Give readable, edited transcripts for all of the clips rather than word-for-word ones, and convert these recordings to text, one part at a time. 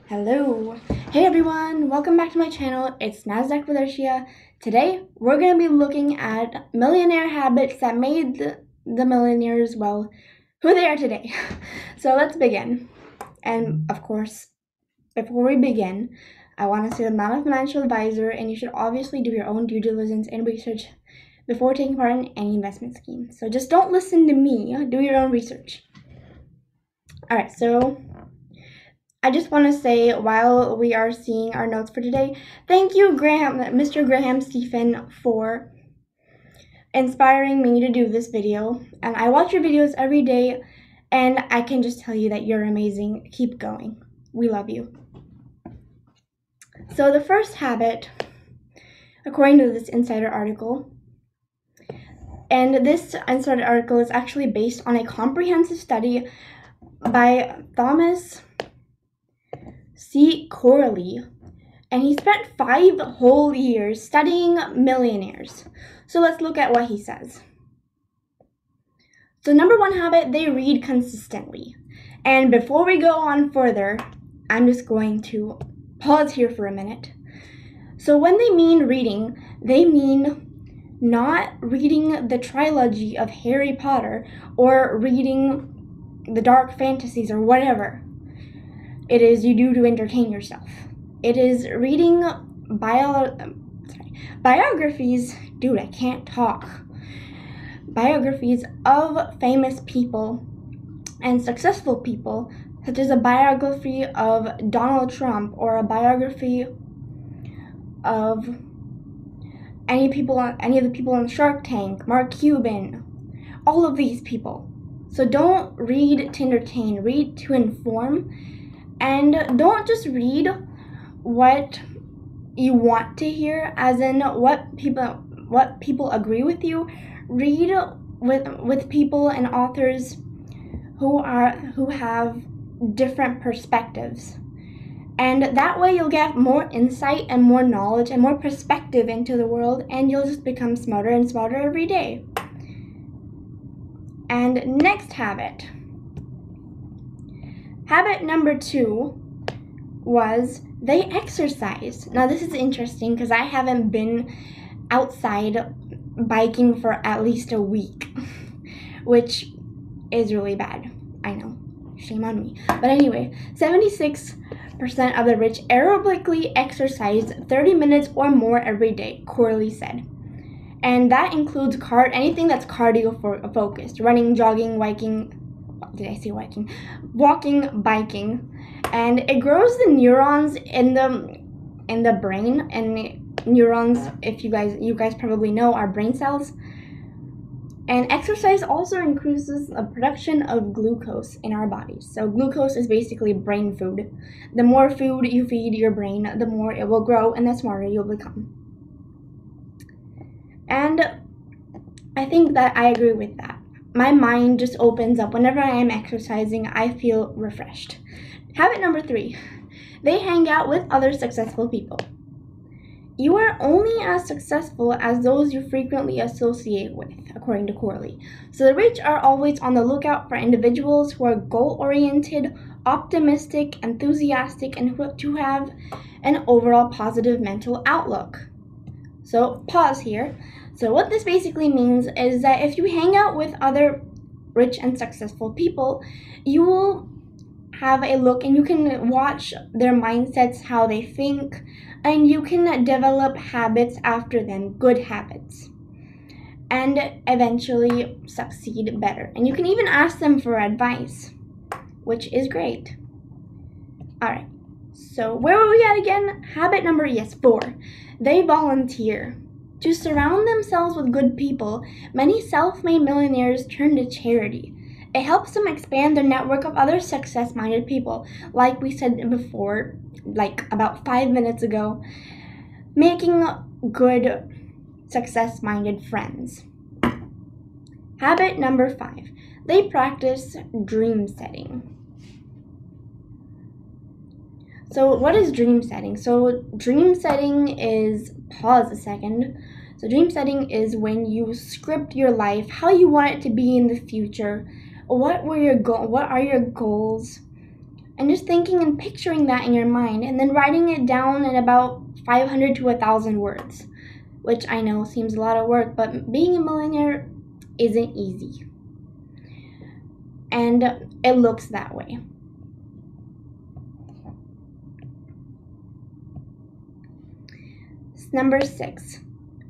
Hello. Hey everyone, welcome back to my channel. It's Nasdaq with Arshia. Today, we're going to be looking at millionaire habits that made the millionaires, well, who they are today. So let's begin. And of course, before we begin, I want to say I'm not a financial advisor and you should obviously do your own due diligence and research before taking part in any investment scheme. So just don't listen to me, do your own research. Alright, so I just want to say, while we are seeing our notes for today, thank you, Mr. Graham Stephen, for inspiring me to do this video. And I watch your videos every day, and I can just tell you that you're amazing. Keep going. We love you. So the first habit, according to this Insider article, and this Insider article is actually based on a comprehensive study by Thomas C. Corley, and he spent 5 whole years studying millionaires. So let's look at what he says. So number 1 habit, they read consistently. And before we go on further, I'm just going to pause here for a minute. So when they mean reading, they mean not reading the trilogy of Harry Potter or reading the dark fantasies or whatever it is you do to entertain yourself. It is reading biographies. Dude, I can't talk. Biographies of famous people and successful people, such as a biography of Donald Trump or a biography of any of the people on Shark Tank, Mark Cuban, all of these people. So don't read to entertain, read to inform. And don't just read what you want to hear, as in what people agree with you. Read with people and authors who have different perspectives. And that way you'll get more insight and more knowledge and more perspective into the world, and you'll just become smarter and smarter every day. And next habit. Habit number 2 was they exercise. Now this is interesting because I haven't been outside biking for at least a week, which is really bad. I know, shame on me. But anyway, 76% of the rich aerobically exercise 30 minutes or more every day, Corley said. And that includes anything that's cardio focused, running, jogging, walking, biking, and it grows the neurons in the brain. And neurons, if you guys probably know, are brain cells. And exercise also increases the production of glucose in our bodies. So glucose is basically brain food. The more food you feed your brain, the more it will grow and the smarter you'll become. And I think that I agree with that. My mind just opens up whenever I am exercising. I feel refreshed. Habit number 3, they hang out with other successful people. You are only as successful as those you frequently associate with, according to Corley. So the rich are always on the lookout for individuals who are goal-oriented, optimistic, enthusiastic, and who have an overall positive mental outlook. So pause here. So what this basically means is that if you hang out with other rich and successful people, you will have a look and you can watch their mindsets, how they think, and you can develop habits after them, good habits, and eventually succeed better. And you can even ask them for advice, which is great. Alright, so where were we at again? Habit number 4. They volunteer. To surround themselves with good people, many self-made millionaires turn to charity. It helps them expand their network of other success-minded people, like we said before, like about 5 minutes ago, making good, success-minded friends. Habit number 5, they practice dream setting. So what is dream setting? So dream setting is, pause a second. So dream setting is when you script your life, how you want it to be in the future. What are your goals? And just thinking and picturing that in your mind and then writing it down in about 500 to 1,000 words, which I know seems a lot of work, but being a millionaire isn't easy. And it looks that way. Number 6.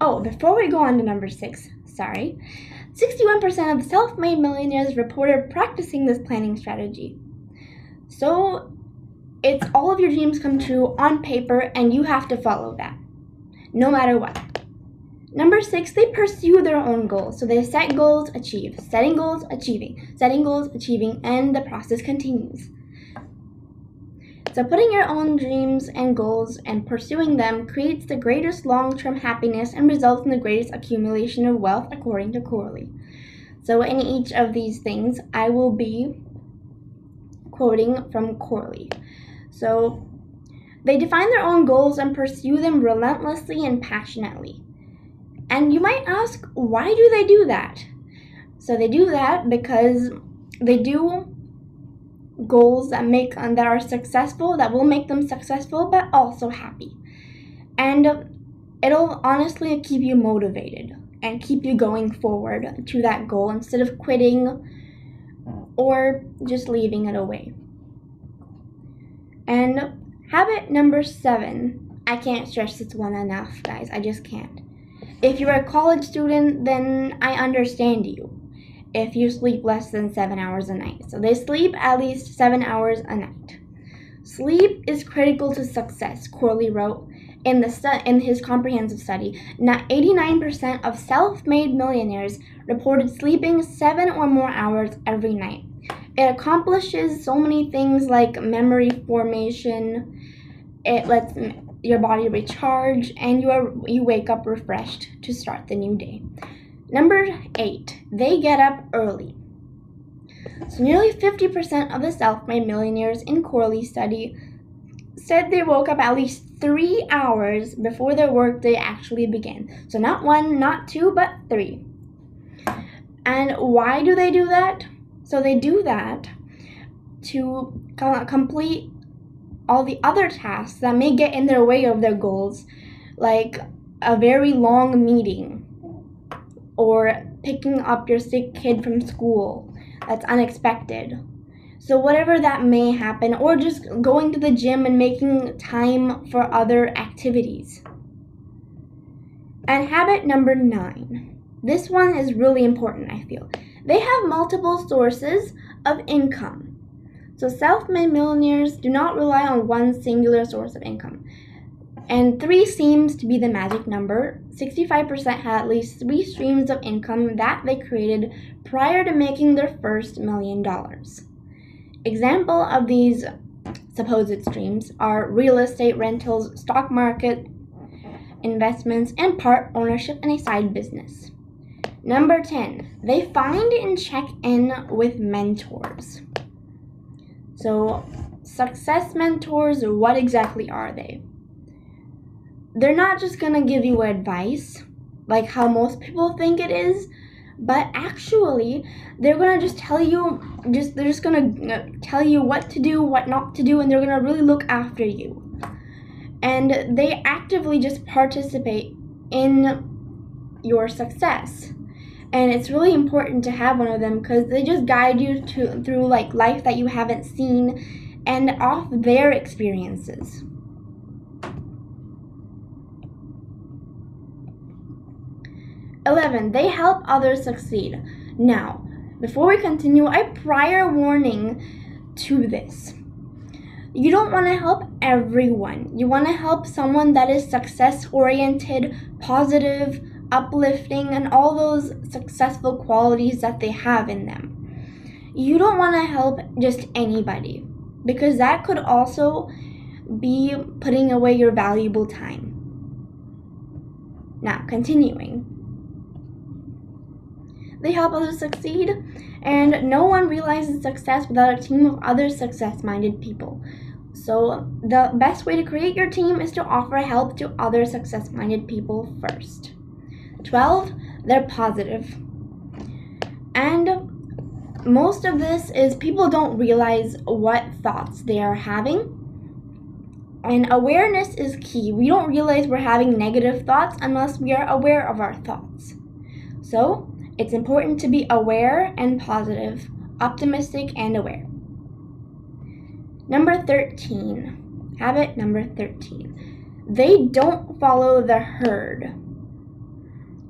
Oh, before we go on to number 6, 61% of self-made millionaires reported practicing this planning strategy. So it's all of your dreams come true on paper, and you have to follow that, no matter what. Number 6, they pursue their own goals. So they set goals, achieve, setting goals, achieving, setting goals, achieving, and the process continues. So putting your own dreams and goals and pursuing them creates the greatest long-term happiness and results in the greatest accumulation of wealth, according to Corley. So in each of these things, I will be quoting from Corley. So they define their own goals and pursue them relentlessly and passionately. And you might ask, why do they do that? So they do that because they do goals that are successful, that will make them successful, but also happy. And it'll honestly keep you motivated and keep you going forward to that goal instead of quitting or just leaving it away. And habit number 7, I can't stress this one enough, guys. I just can't. If you're a college student, then I understand you if you sleep less than 7 hours a night. So they sleep at least 7 hours a night. Sleep is critical to success, Corley wrote in his comprehensive study. Now, 89% of self-made millionaires reported sleeping 7 or more hours every night. It accomplishes so many things like memory formation. It lets your body recharge, and you wake up refreshed to start the new day. Number 8, they get up early. So nearly 50% of the self-made millionaires in Corley's study said they woke up at least 3 hours before their workday actually began. So not 1, not 2, but 3. And why do they do that? So they do that to complete all the other tasks that may get in their way of their goals, like a very long meeting or picking up your sick kid from school that's unexpected. So whatever that may happen, or just going to the gym and making time for other activities. And habit number 9. This one is really important, I feel. They have multiple sources of income. So self-made millionaires do not rely on one singular source of income. And 3 seems to be the magic number. 65% had at least 3 streams of income that they created prior to making their first $1 million. Example of these supposed streams are real estate rentals, stock market investments, and part ownership in a side business. Number 10, they find and check in with mentors. So, success mentors, what exactly are they? They're not just going to give you advice, like how most people think it is, but actually, they're going to just tell you, they're just going to tell you what to do, what not to do, and they're going to really look after you. And they actively just participate in your success. And it's really important to have one of them because they just guide you through like life that you haven't seen and off their experiences. Eleven, they help others succeed. Now, before we continue, a prior warning to this. You don't want to help everyone. You want to help someone that is success-oriented, positive, uplifting, and all those successful qualities that they have in them. You don't want to help just anybody because that could also be putting away your valuable time. Now, continuing. They help others succeed, and no one realizes success without a team of other success-minded people. So the best way to create your team is to offer help to other success-minded people first. 12, they're positive. And most of this is people don't realize what thoughts they are having. And awareness is key. We don't realize we're having negative thoughts unless we are aware of our thoughts. So, it's important to be aware and positive, optimistic and aware. Number 13. Habit number 13. They don't follow the herd.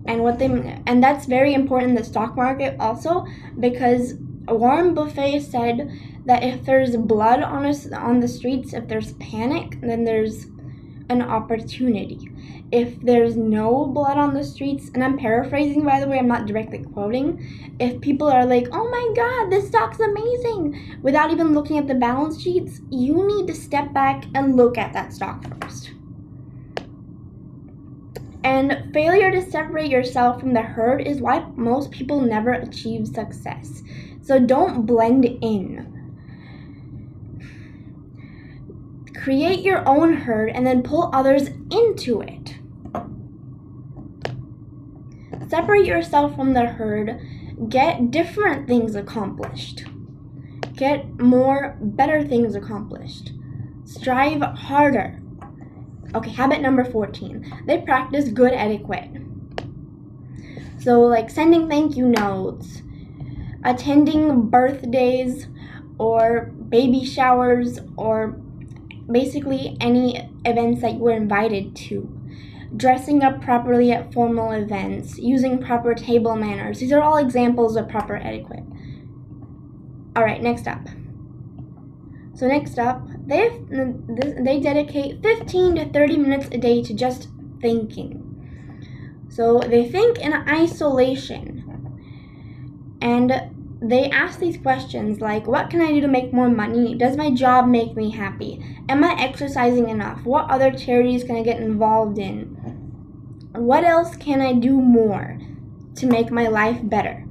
And that's very important in the stock market also, because Warren Buffett said that if there's blood on the streets, if there's panic, then there's an opportunity. If there's no blood on the streets, and I'm paraphrasing, by the way, I'm not directly quoting, if people are like, oh my god, this stock's amazing, without even looking at the balance sheets, you need to step back and look at that stock first. And failure to separate yourself from the herd is why most people never achieve success. So don't blend in. Create your own herd and then pull others into it. Separate yourself from the herd. Get different things accomplished. Get more better things accomplished. Strive harder. Okay, habit number 14. They practice good etiquette. So like sending thank you notes, attending birthdays or baby showers, or basically any events that you were invited to. Dressing up properly at formal events, using proper table manners. These are all examples of proper etiquette. Alright, next up. So next up, they dedicate 15 to 30 minutes a day to just thinking. So they think in isolation. And they ask these questions like, what can I do to make more money? Does my job make me happy? Am I exercising enough? What other charities can I get involved in? What else can I do more to make my life better?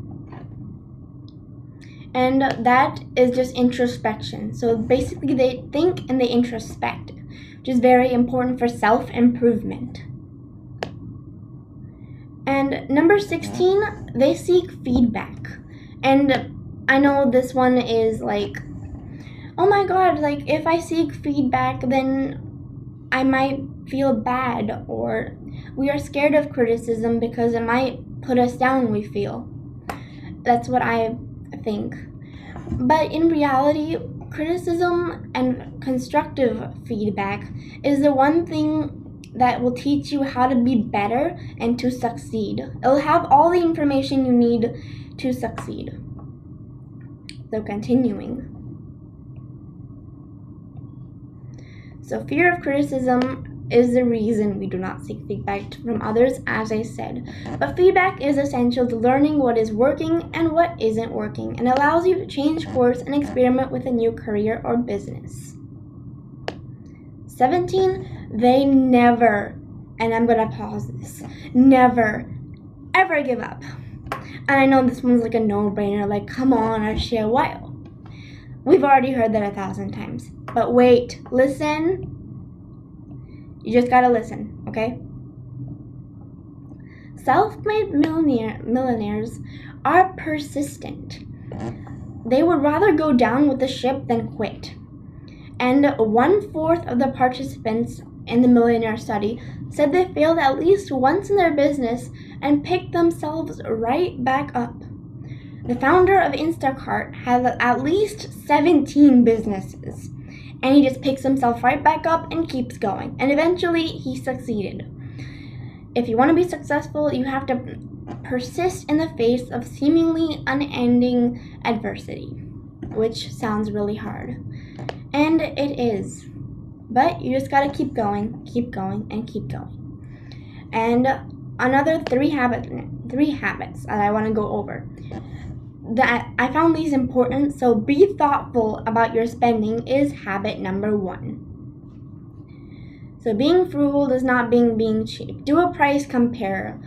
And that is just introspection. So basically they think and they introspect, which is very important for self-improvement. And number 16, they seek feedback. And I know this one is like, oh my god, like if I seek feedback, then I might feel bad, or we are scared of criticism because it might put us down, we feel. That's what I think. But in reality, criticism and constructive feedback is the one thing that will teach you how to be better and to succeed. It'll have all the information you need to succeed. So continuing. So fear of criticism is the reason we do not seek feedback from others, as I said. But feedback is essential to learning what is working and what isn't working, and allows you to change course and experiment with a new career or business. 17, they never, and I'm going to pause this, never, ever give up. And I know this one's like a no-brainer, like, come on, Arshia, why? We've already heard that 1,000 times. But wait, listen. You just gotta listen, okay? Self-made millionaires are persistent. They would rather go down with the ship than quit. And 1/4 of the participants in the Millionaire study said they failed at least once in their business and picked themselves right back up. The founder of Instacart has at least 17 businesses, and he just picks himself right back up and keeps going, and eventually he succeeded. If you want to be successful, you have to persist in the face of seemingly unending adversity, which sounds really hard, and it is. But you just gotta keep going, and keep going. And another three habits that I want to go over. That I found these important, so be thoughtful about your spending is habit number 1. So being frugal does not mean being cheap. Do a price compare.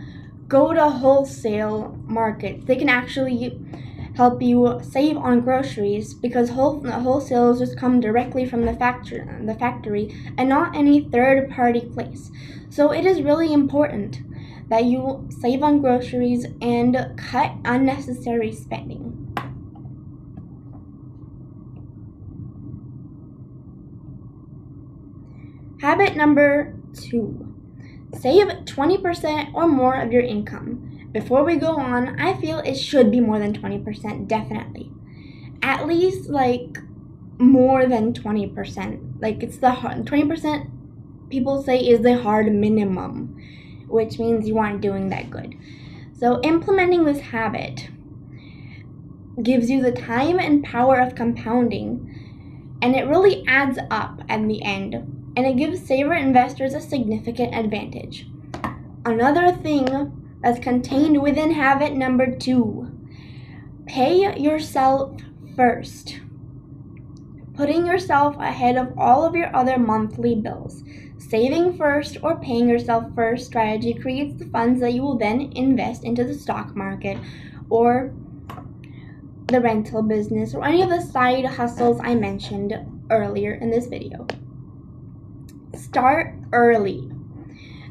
Go to wholesale markets. They can actually help you save on groceries because wholesales just come directly from the factory and not any third-party place. So it is really important that you save on groceries and cut unnecessary spending. Habit number 2. Save 20% or more of your income. Before we go on, I feel it should be more than 20%, definitely. At least more than 20%. It's the 20% people say is the hard minimum, which means you aren't doing that good. So implementing this habit gives you the time and power of compounding, and it really adds up at the end, and it gives saver investors a significant advantage. Another thing that's contained within habit number 2, pay yourself first. Putting yourself ahead of all of your other monthly bills. Saving first or paying yourself first strategy creates the funds that you will then invest into the stock market or the rental business or any of the side hustles I mentioned earlier in this video. Start early.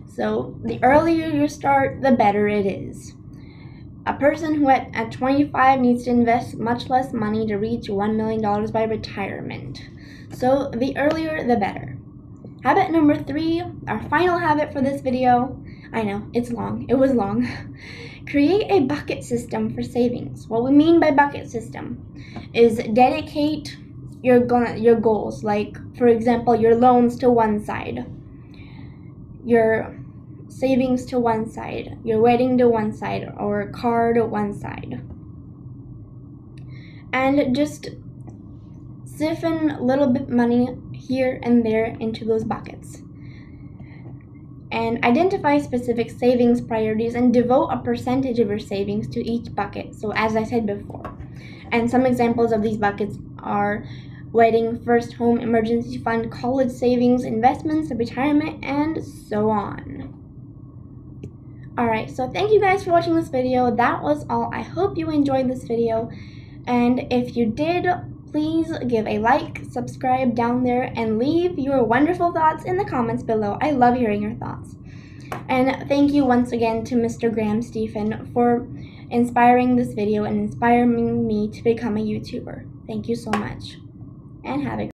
So the earlier you start, the better it is. A person who at 25 needs to invest much less money to reach $1 million by retirement. So the earlier, the better. Habit number 3, our final habit for this video. I know, it's long. It was long. Create a bucket system for savings. What we mean by bucket system is dedicate your goals. For example, your loans to one side, your savings to one side, your wedding to one side, or car to one side. And just siphon a little bit money here and there into those buckets. And identify specific savings priorities and devote a percentage of your savings to each bucket. So as I said before. And some examples of these buckets are wedding, first home, emergency fund, college savings, investments, retirement, and so on. Alright, so thank you guys for watching this video. That was all. I hope you enjoyed this video. And if you did, please give a like, subscribe down there, and leave your wonderful thoughts in the comments below. I love hearing your thoughts. And thank you once again to Mr. Graham Stephen for inspiring this video and inspiring me to become a YouTuber. Thank you so much. And have a